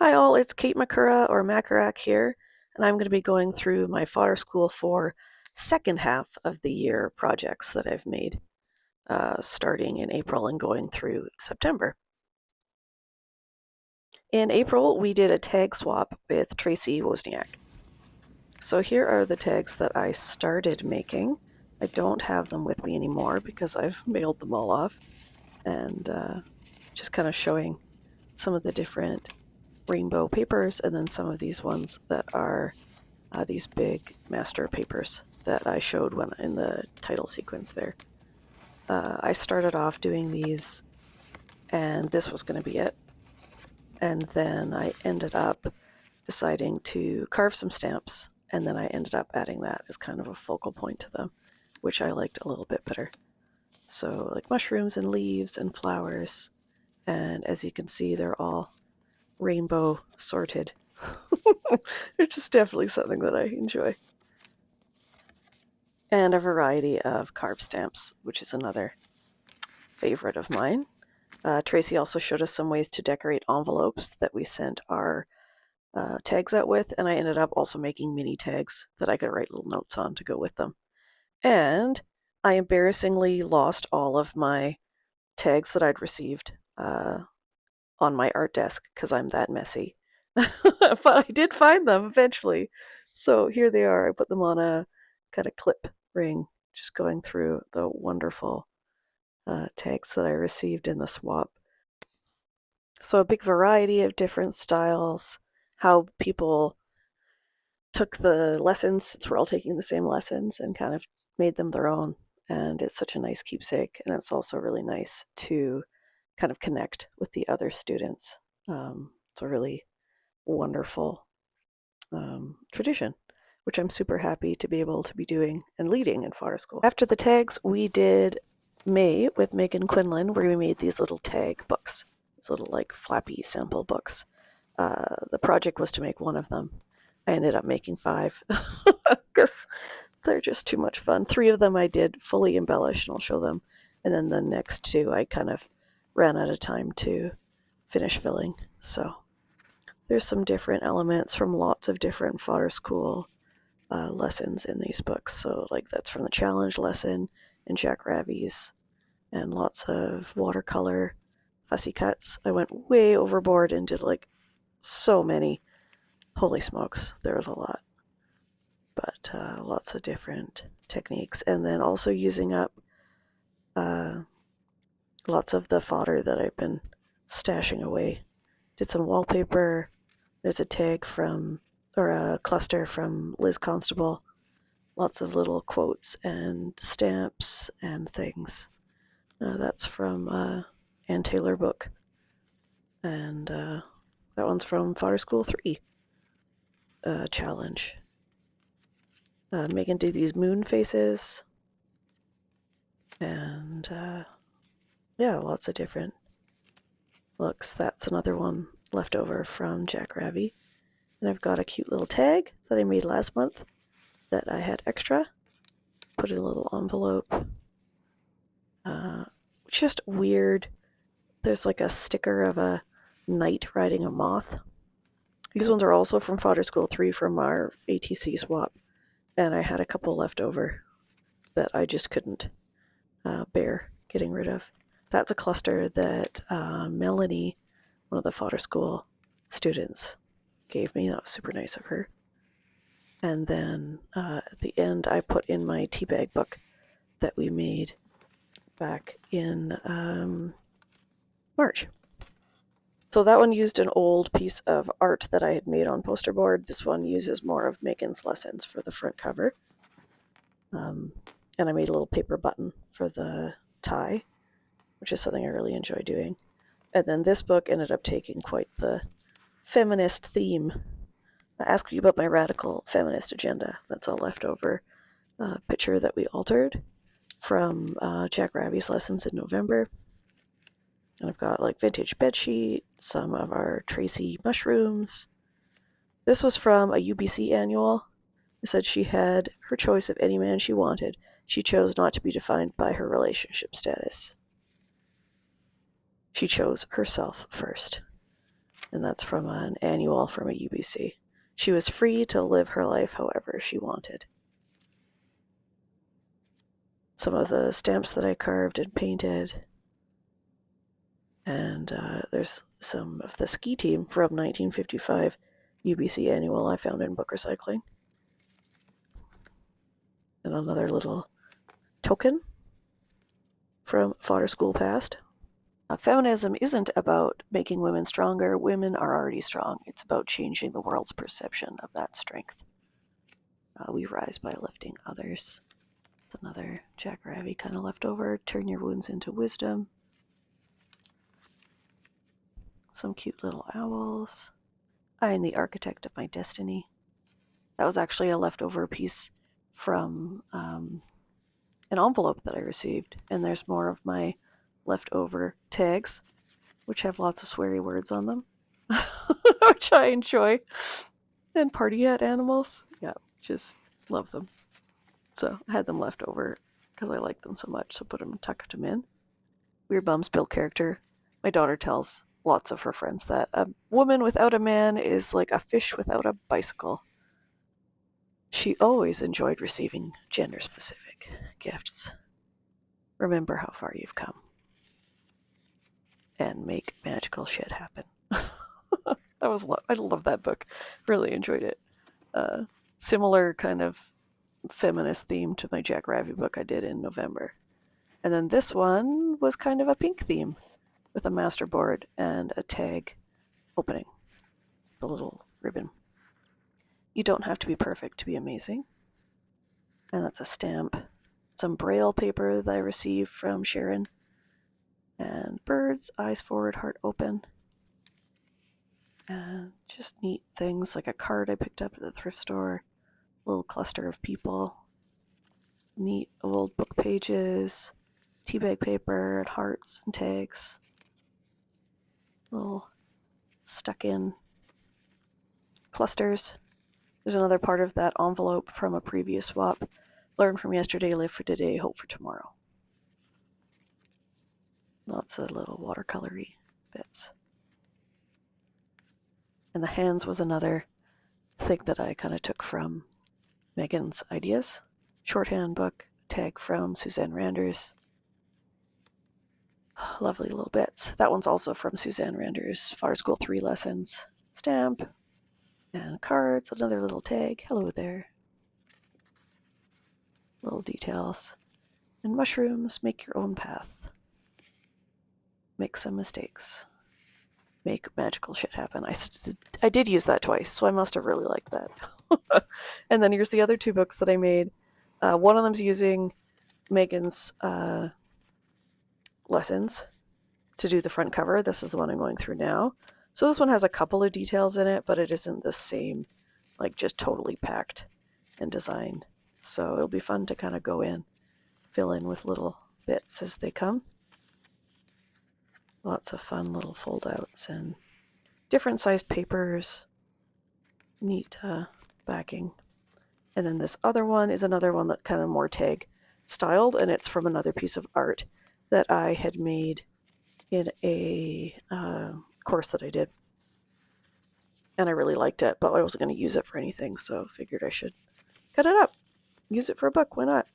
Hi all, it's Kate Makura or Makarak here, and I'm going to be going through my Fodder School for second half of the year projects that I've made, starting in April and going through September. In April, we did a tag swap with Tracy Wozniak. So here are the tags that I started making. I don't have them with me anymore because I've mailed them all off, and just kind of showing some of the different rainbow papers, and then some of these ones that are these big master papers that I showed when in the title sequence there. I started off doing these, and this was going to be it. And then I ended up deciding to carve some stamps, and then I ended up adding that as kind of a focal point to them, which I liked a little bit better. So, like mushrooms and leaves and flowers, and as you can see, they're all rainbow sorted. They're just definitely something that I enjoy. And a variety of carved stamps, which is another favorite of mine. Tracy also showed us some ways to decorate envelopes that we sent our tags out with, and I ended up also making mini tags that I could write little notes on to go with them. And I embarrassingly lost all of my tags that I'd received on my art desk because I'm that messy. But I did find them eventually. So here they are. I put them on a kind of clip ring, just going through the wonderful tags that I received in the swap. So a big variety of different styles, how people took the lessons, since we're all taking the same lessons, and kind of made them their own. And it's such a nice keepsake, and it's also really nice to kind of connect with the other students. It's a really wonderful tradition, which I'm super happy to be able to be doing and leading in Fodder School. After the tags, we did May with Megan Quinlan, where we made these little tag books, these little like flappy sample books. The project was to make one of them. I ended up making 5 because they're just too much fun. 3 of them I did fully embellished, and I'll show them. And then the next 2 I kind of ran out of time to finish filling. So there's some different elements from lots of different Fodder School lessons in these books. So like that's from the challenge lesson and Jack Ravi's, and lots of watercolor fussy cuts. I went way overboard and did like so many. Holy smokes, there was a lot. But lots of different techniques. And then also using up lots of the fodder that I've been stashing away. Did some wallpaper. There's a tag from, or a cluster from Liz Constable. Lots of little quotes and stamps and things. That's from Ann Taylor book. And that one's from Fodder School 3 challenge. Megan did these moon faces. And yeah, lots of different looks. That's another one left over from Jack Ravi. And I've got a cute little tag that I made last month that I had extra. Put in a little envelope. Just weird. There's like a sticker of a knight riding a moth. These ones are also from Fodder School 3 from our ATC swap. And I had a couple left over that I just couldn't bear getting rid of. That's a cluster that Melanie, one of the Fodder School students, gave me. That was super nice of her. And then at the end, I put in my teabag book that we made back in March. So that one used an old piece of art that I had made on poster board. This one uses more of Megan's lessons for the front cover. And I made a little paper button for the tie, which is something I really enjoy doing. And then this book ended up taking quite the feminist theme. I asked you about my radical feminist agenda. That's a leftover picture that we altered from Jack Ravi's lessons in November. And I've got like vintage bedsheet, some of our Tracy mushrooms. This was from a UBC annual. It said she had her choice of any man she wanted. She chose not to be defined by her relationship status. She chose herself first. And that's from an annual from a UBC. She was free to live her life however she wanted. Some of the stamps that I carved and painted. And there's some of the ski team from 1955 UBC annual I found in book recycling. And another little token from Fodder School past. Feminism isn't about making women stronger. Women are already strong. It's about changing the world's perception of that strength. We rise by lifting others. It's another Jack Ravi kind of leftover. Turn your wounds into wisdom. Some cute little owls. I am the architect of my destiny. That was actually a leftover piece from an envelope that I received. And there's more of my leftover tags, which have lots of sweary words on them, which I enjoy. And party hat animals. Yeah, just love them. So I had them left over because I like them so much, so tucked them in. Weird Bums built character. My daughter tells lots of her friends that a woman without a man is like a fish without a bicycle. She always enjoyed receiving gender-specific gifts. Remember how far you've come. And make magical shit happen. I love that book. Really enjoyed it. Similar kind of feminist theme to my Jack Ravi book I did in November. And then this one was kind of a pink theme with a masterboard and a tag opening. The little ribbon. You don't have to be perfect to be amazing. And that's a stamp. Some Braille paper that I received from Sharon. And birds, eyes forward, heart open. And just neat things like a card I picked up at the thrift store. A little cluster of people. Neat old book pages. Teabag paper and hearts and tags. Little stuck in clusters. There's another part of that envelope from a previous swap. Learn from yesterday, live for today, hope for tomorrow. Lots of little watercolory bits. And the hands was another thing that I kind of took from Megan's ideas. Shorthand book, tag from Suzanne Randers. Lovely little bits. That one's also from Suzanne Randers' Fodder School 3 lessons. Stamp. And cards, another little tag. Hello there. Little details. And mushrooms, make your own path. Make some mistakes. Make magical shit happen. I did use that twice, so I must have really liked that. And then here's the other two books that I made. One of them's using Megan's lessons to do the front cover. This is the one I'm going through now. So this one has a couple of details in it, but it isn't the same, like just totally packed and designed. So it'll be fun to kind of go in, fill in with little bits as they come. Lots of fun little fold-outs and different sized papers. Neat backing. And then this other one is another one that kind of more tag styled, and it's from another piece of art that I had made in a course that I did. And I really liked it, but I wasn't going to use it for anything, so figured I should cut it up. Use it for a book, why not?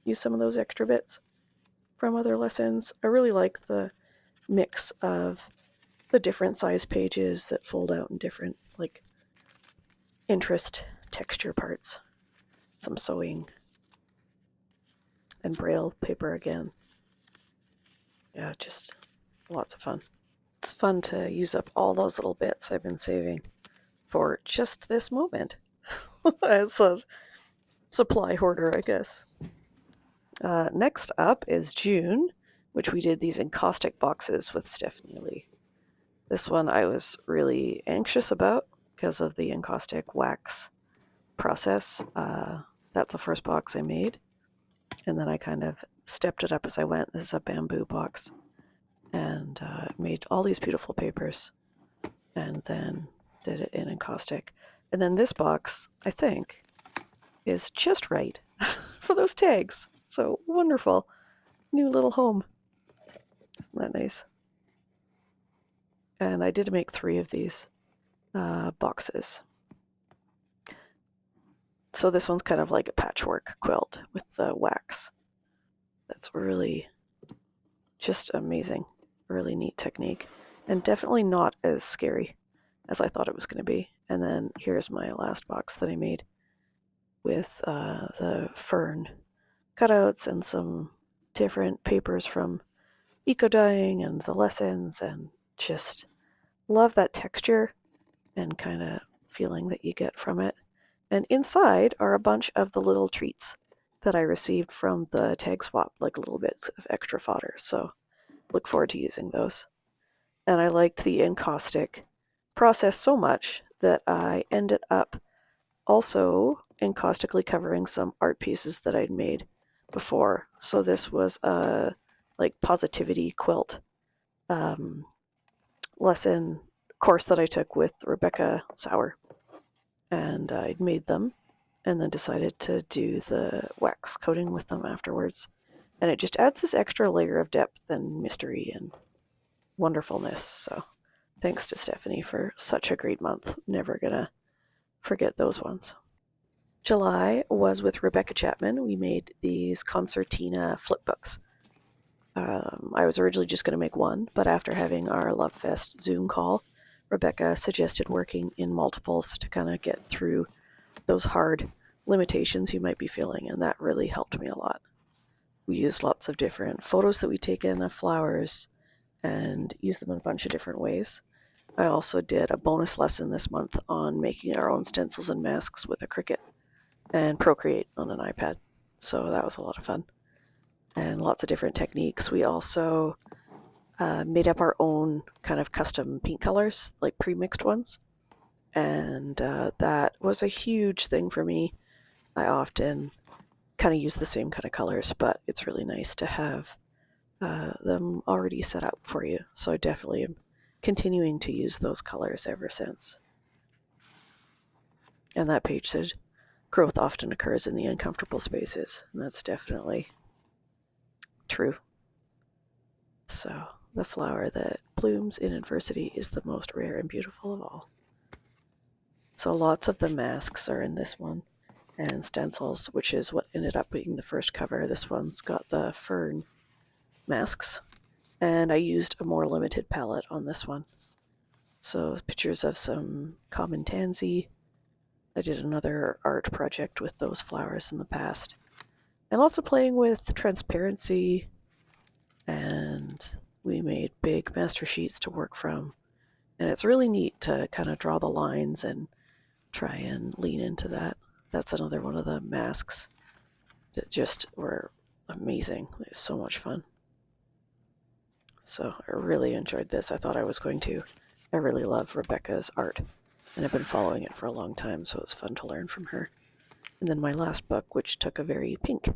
Use some of those extra bits from other lessons. I really like the mix of the different size pages that fold out in different, like, interest texture parts. Some sewing. And Braille paper again. Yeah, just lots of fun. It's fun to use up all those little bits I've been saving for just this moment. As a supply hoarder, I guess. Next up is June, which we did these encaustic boxes with Stephanie Lee. This one I was really anxious about because of the encaustic wax process. That's the first box I made. And then I kind of stepped it up as I went. This is a bamboo box. And made all these beautiful papers. And then did it in encaustic. And then this box, I think, is just right for those tags. So wonderful. New little home. Isn't that nice? and I did make 3 of these boxes. So this one's kind of like a patchwork quilt with the wax. That's really just amazing. Really neat technique. And definitely not as scary as I thought it was going to be. And then here's my last box that I made with the fern cutouts and some different papers from eco dyeing and the lessons, and just love that texture and kind of feeling that you get from it. And inside are a bunch of the little treats that I received from the tag swap, like little bits of extra fodder. So look forward to using those. And I liked the encaustic process so much that I ended up also encaustically covering some art pieces that I'd made before. So this was a like positivity quilt lesson course that I took with Rebecca Sauer, and I'd made them and then decided to do the wax coating with them afterwards. And it just adds this extra layer of depth and mystery and wonderfulness. So thanks to Stephanie for such a great month. Never gonna forget those ones. July was with Rebecca Chapman. We made these concertina flip books. I was originally just going to make one, but after having our Love Fest Zoom call, Rebecca suggested working in multiples to kind of get through those hard limitations you might be feeling, and that really helped me a lot. We used lots of different photos that we'd taken of flowers and used them in a bunch of different ways. I also did a bonus lesson this month on making our own stencils and masks with a Cricut and Procreate on an iPad. So that was a lot of fun. And lots of different techniques. We also made up our own kind of custom paint colors, like pre-mixed ones. And that was a huge thing for me. I often kind of use the same kind of colors, but it's really nice to have them already set up for you. So I definitely am continuing to use those colors ever since. And that page said, growth often occurs in the uncomfortable spaces. And that's definitely true. So the flower that blooms in adversity is the most rare and beautiful of all. So lots of the masks are in this one, and stencils, which is what ended up being the first cover. This one's got the fern masks, and I used a more limited palette on this one. So pictures of some common tansy. I did another art project with those flowers in the past. And lots of playing with transparency, and we made big master sheets to work from. And it's really neat to kind of draw the lines and try and lean into that. That's another one of the masks that just were amazing. It was so much fun. So I really enjoyed this. I thought I was going to. I really love Rebecca's art, and I've been following it for a long time, so it was fun to learn from her. And then my last book, which took a very pink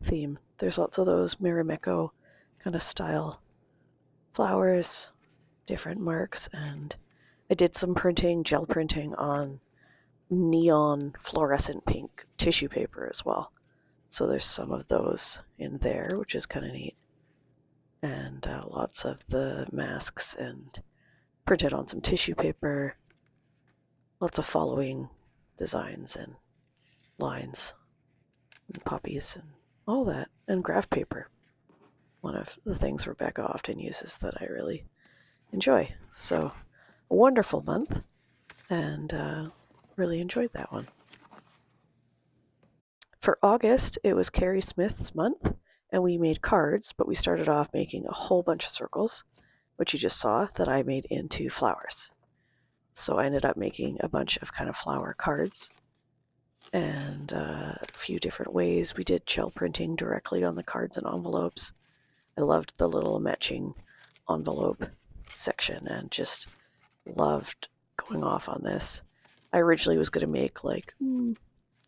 theme. There's lots of those Marimekko kind of style flowers, different marks, and I did some printing, gel printing on neon fluorescent pink tissue paper as well. So there's some of those in there, which is kind of neat. And lots of the masks and printed on some tissue paper. Lots of following designs and lines and poppies and all that. And graph paper. One of the things Rebecca often uses that I really enjoy. So a wonderful month, and really enjoyed that one. For August, it was Carrie Smith's month, and we made cards, but we started off making a whole bunch of circles, which you just saw that I made into flowers. So I ended up making a bunch of kind of flower cards, and a few different ways. We did gel printing directly on the cards and envelopes. I loved the little matching envelope section and just loved going off on this. I originally was going to make like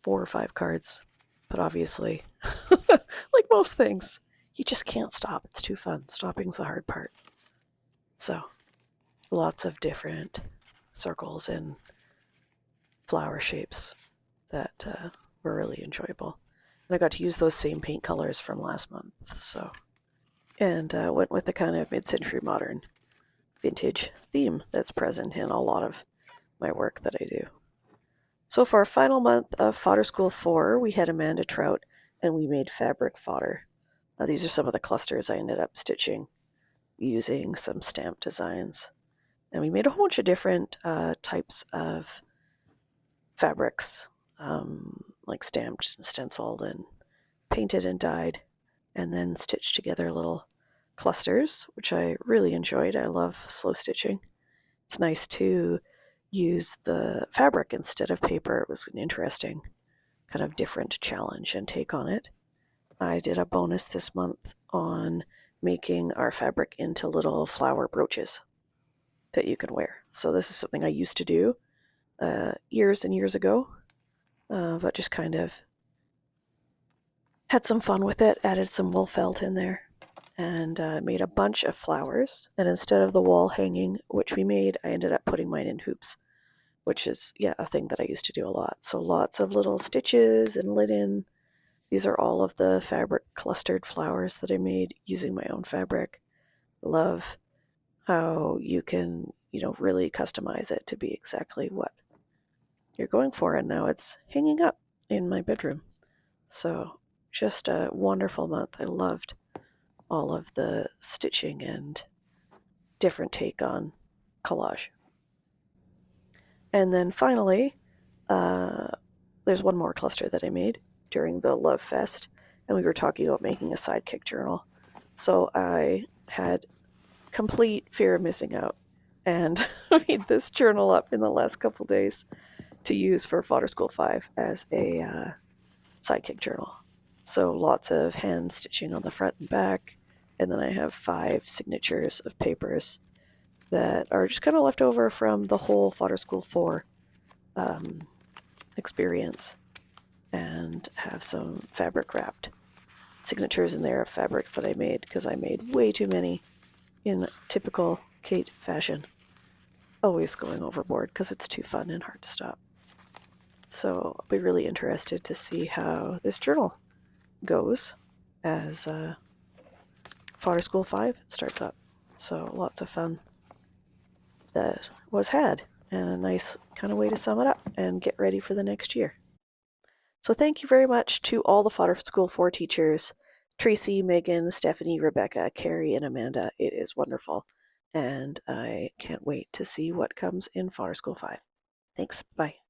4 or 5 cards, but obviously, like most things, you just can't stop. It's too fun. Stopping's the hard part. So lots of different circles and flower shapes that were really enjoyable. And I got to use those same paint colors from last month. So, and went with the kind of mid-century modern vintage theme that's present in a lot of my work that I do. So for our final month of Fodder School 4, we had Amanda Trout and we made fabric fodder. These are some of the clusters I ended up stitching using some stamp designs. And we made a whole bunch of different types of fabrics, like stamped and stenciled and painted and dyed, and then stitched together little clusters, which I really enjoyed. I love slow stitching. It's nice to use the fabric instead of paper. It was an interesting kind of different challenge and take on it. I did a bonus this month on making our fabric into little flower brooches that you can wear. So this is something I used to do years and years ago, but just kind of had some fun with it, added some wool felt in there, and made a bunch of flowers. And instead of the wall hanging, which we made, I ended up putting mine in hoops, which is, a thing that I used to do a lot. So lots of little stitches and linen. These are all of the fabric clustered flowers that I made using my own fabric. Love how you can, really customize it to be exactly what you're going for. And now it's hanging up in my bedroom. So just a wonderful month. I loved all of the stitching and different take on collage. And then finally, there's one more cluster that I made during the Love Fest, and we were talking about making a sidekick journal. So I had complete fear of missing out and made this journal up in the last couple days to use for Fodder School 5 as a sidekick journal. So lots of hand stitching on the front and back, and then I have 5 signatures of papers that are just kind of left over from the whole Fodder School 4 experience, and have some fabric wrapped signatures in there of fabrics that I made because I made way too many in typical Kate fashion, always going overboard because it's too fun and hard to stop. So I'll be really interested to see how this journal goes as Fodder School 5 starts up. So lots of fun that was had, and a nice kind of way to sum it up and get ready for the next year. So thank you very much to all the Fodder School 4 teachers, Tracy, Megan, Stephanie, Rebecca, Carrie, and Amanda. It is wonderful, and I can't wait to see what comes in Fodder School 5. Thanks. Bye.